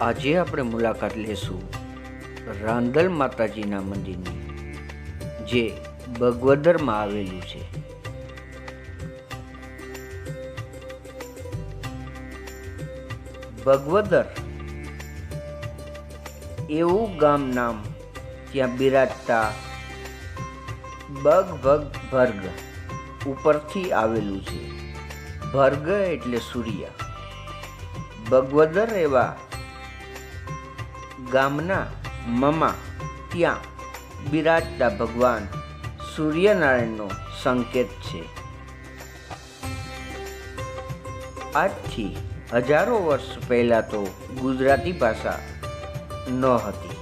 આજે આપણે મુલાકાત લેશું રાંદલ માતાજીના મંદિરની, જે બગવદરમાં આવેલું છે. બગવદર એવું ગામ નામ ત્યાં બિરાજતા બગ ભગ ભર્ગ ઉપરથી આવેલું છે. ભર્ગ એટલે સૂર્ય. બગવદર એવા ગામના મમા ત્યાં બિરાજતા ભગવાન સૂર્યનારાયણનો સંકેત છે. આજથી હજારો વર્ષ પહેલાં તો ગુજરાતી ભાષા ન હતી,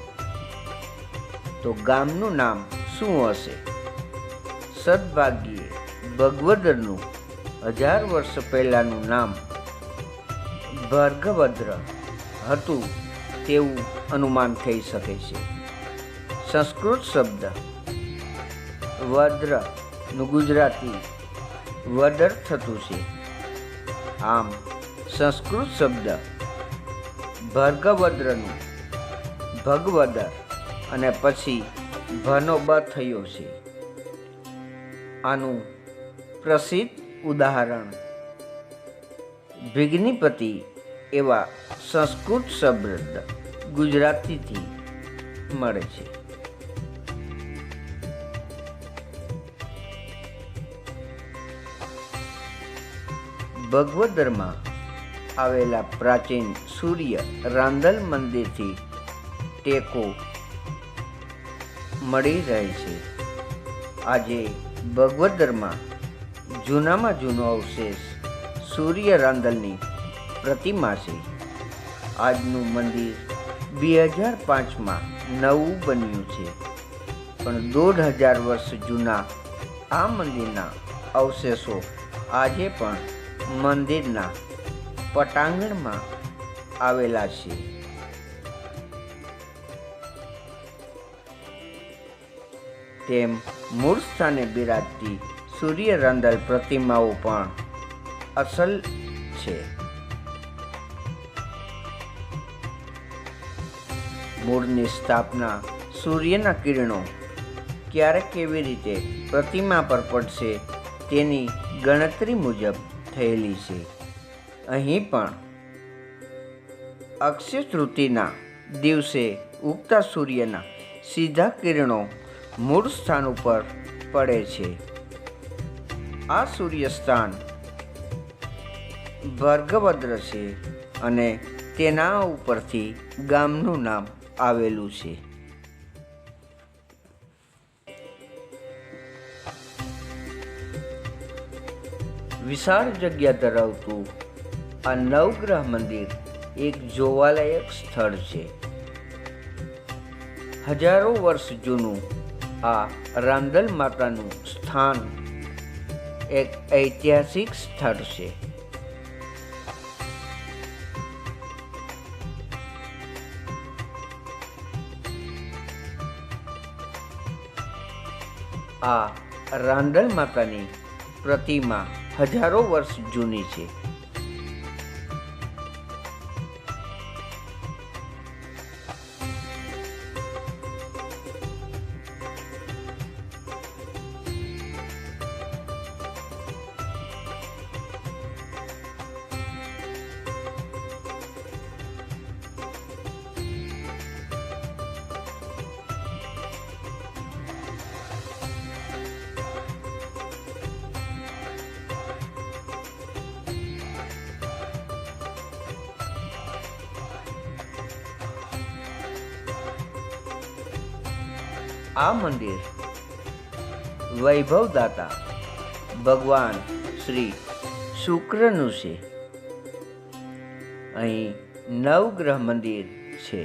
તો ગામનું નામ શું હશે? સદભાગ્યે બગવદરનું 1000 વર્ષ પહેલાંનું નામ ભર્ગભદ્ર હતું તેવું અનુમાન થઈ શકે છે. સંસ્કૃત શબ્દ વદ્રનું ગુજરાતી વદર થતું છે. આમ સંસ્કૃત શબ્દ ભર્ગભદ્રનું ભગવદર અને પછી ભનો બ થયો છે. આનું પ્રસિદ્ધ ઉદાહરણ ભિગ્નિપતિ એવા સંસ્કૃત શબ્દ ગુજરાતીથી મળે છે. બગવદરમાં આવેલા પ્રાચીન સૂર્ય રાંદલ મંદિરથી ટેકો મળી રહે છે. આજે બગવદરમાં જૂનામાં જૂનો અવશેષ સૂર્ય રાંદલની પ્રતિમા છે. આજનું મંદિર 2005માં નવું બન્યું છે, પણ 1500 વર્ષ જૂના આ મંદિરના અવશેષો આજે પણ મંદિરના પટાંગણમાં આવેલા છે. તેમ મૂળ સ્થાને બિરાજતી સૂર્ય રાંદલ પ્રતિમાઓ પણ અસલ છે. મૂળની સ્થાપના સૂર્યના કિરણો ક્યારે કેવી રીતે પ્રતિમા પર પડશે તેની ગણતરી મુજબ થયેલી છે. અહીં પણ અક્ષય તૃતીના દિવસે ઉગતા સૂર્યના સીધા કિરણો મૂળ સ્થાન ઉપર પડે છે. આ સૂર્ય સ્થાન ભર્ગભદ્ર છે અને તેના ઉપરથી ગામનું નામ આવેલું છે. વિશાળ જગ્યા ધરાવતું આ નવગ્રહ મંદિર એક જોવાલાયક સ્થળ છે. હજારો વર્ષ જૂનું આ રાંદલ માતાનું સ્થાન એક ઐતિહાસિક સ્થળ છે. આ રાંદલ માતાની પ્રતિમા હજારો વર્ષ જૂની છે. આ મંદિર વૈભવદાતા ભગવાન શ્રી શુક્રનું છે. અહીં નવગ્રહ મંદિર છે.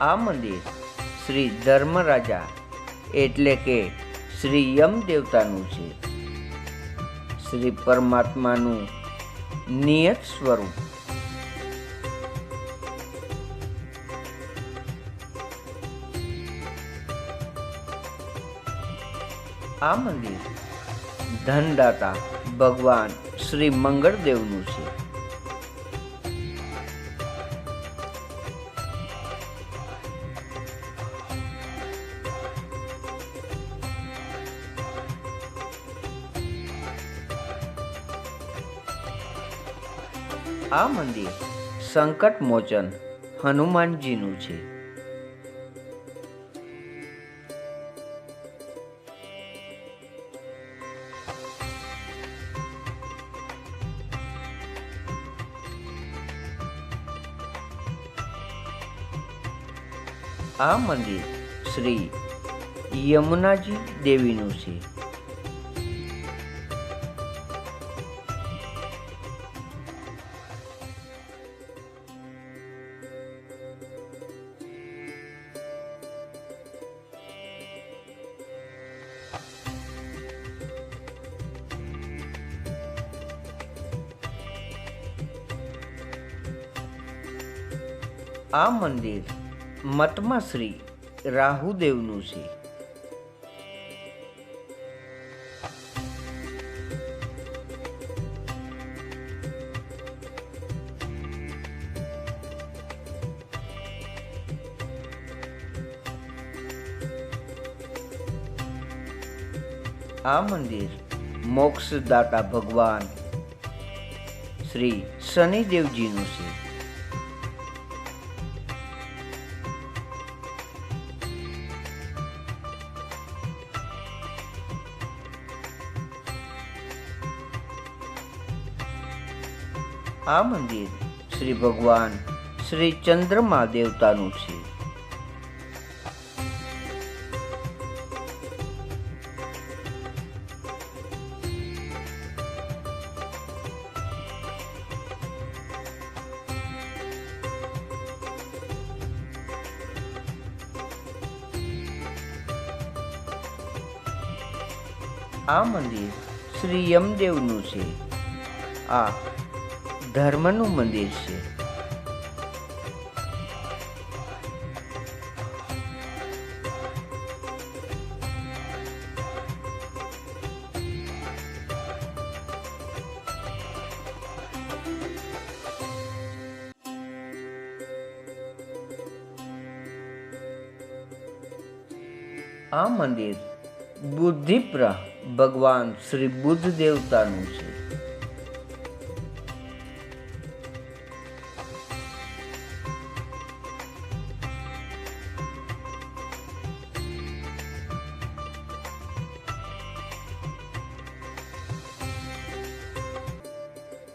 આ મંદિર શ્રી ધર્મરાજા એટલે કે શ્રી યમ દેવતાનું છે. શ્રી પરમાત્માનું નિયત સ્વરૂપ. આ મંદિર ધનદાતા ભગવાન શ્રી મંગળદેવનું છે. આ મંદિર સંકટ મોચન હનુમાનજીનું છે. આ મંદિર શ્રી યમુનાજી દેવીનું છે. આ મંદિર મઠમાં શ્રી રાહુદેવનું છે. આ મંદિર મોક્ષદાતા ભગવાન શ્રી શનિદેવજીનું છે. આ મંદિર શ્રી ભગવાન શ્રી ચંદ્રમા દેવતાનું છે. આ મંદિર શ્રી યમદેવનું છે. આ ધર્મનું મંદિર છે. આ મંદિર બુદ્ધિપ્રદ ભગવાન શ્રી બુદ્ધ દેવતાનું છે.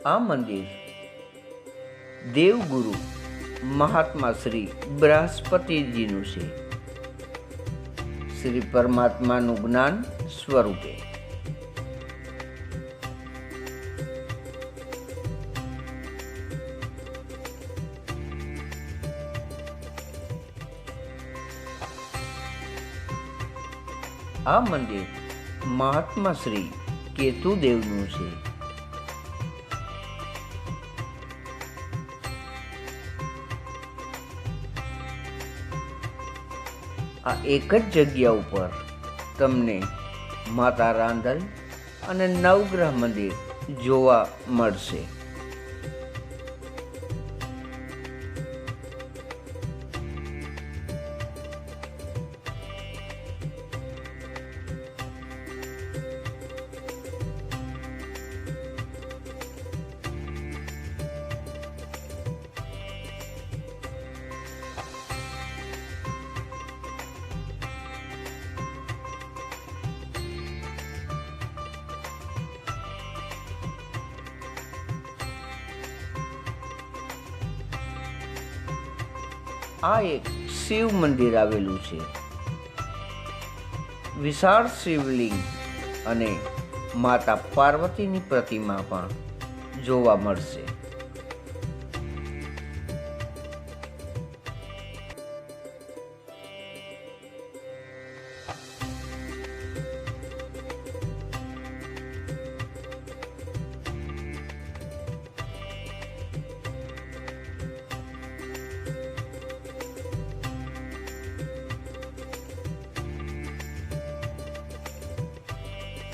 આ મંદિર દેવગુરુ મહાત્મા શ્રી બૃહસ્પતિજીનું છે. શ્રી પરમાત્માનું જ્ઞાન સ્વરૂપે. આ મંદિર મહાત્મા શ્રી કેતુદેવનું છે. આ એક જ જગ્યા ઉપર તમને માતા રાંધલ અને નવગ્રહ મંદિર જોવા મળશે. આ એક શિવ મંદિર આવેલું છે. વિશાળ શિવલિંગ અને માતા પાર્વતીની પ્રતિમા પણ જોવા મળશે.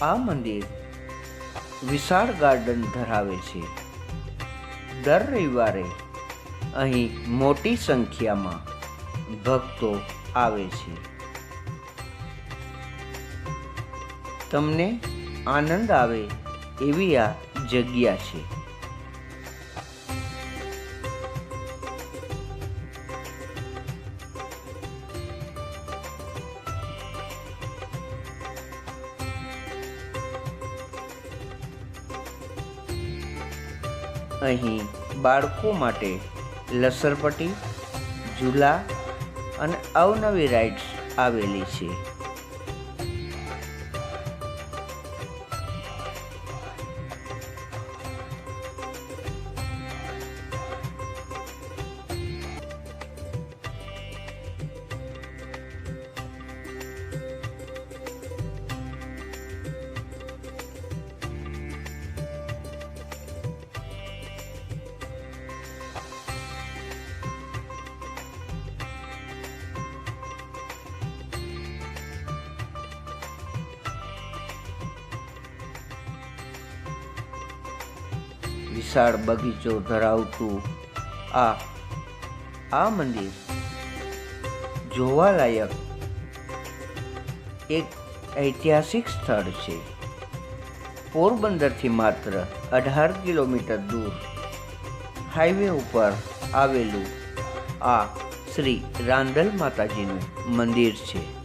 આ મંદિર વિશાળ ગાર્ડન ધરાવે છે. દર રવિવારે અહીં મોટી સંખ્યામાં ભક્તો આવે છે. તમને આનંદ આવે એવી આ જગ્યા છે. અહીં બાળકો માટે લસરપટ્ટી, ઝૂલા અને અવનવી રાઇડ્સ આવેલી છે. વિશાળ બગીચો ધરાવતું આ મંદિર જોવાલાયક એક ઐતિહાસિક સ્થળ છે. પોરબંદરથી માત્ર 18 કિલોમીટર દૂર હાઈવે ઉપર આવેલું આ શ્રી રાંદલ માતાજીનું મંદિર છે.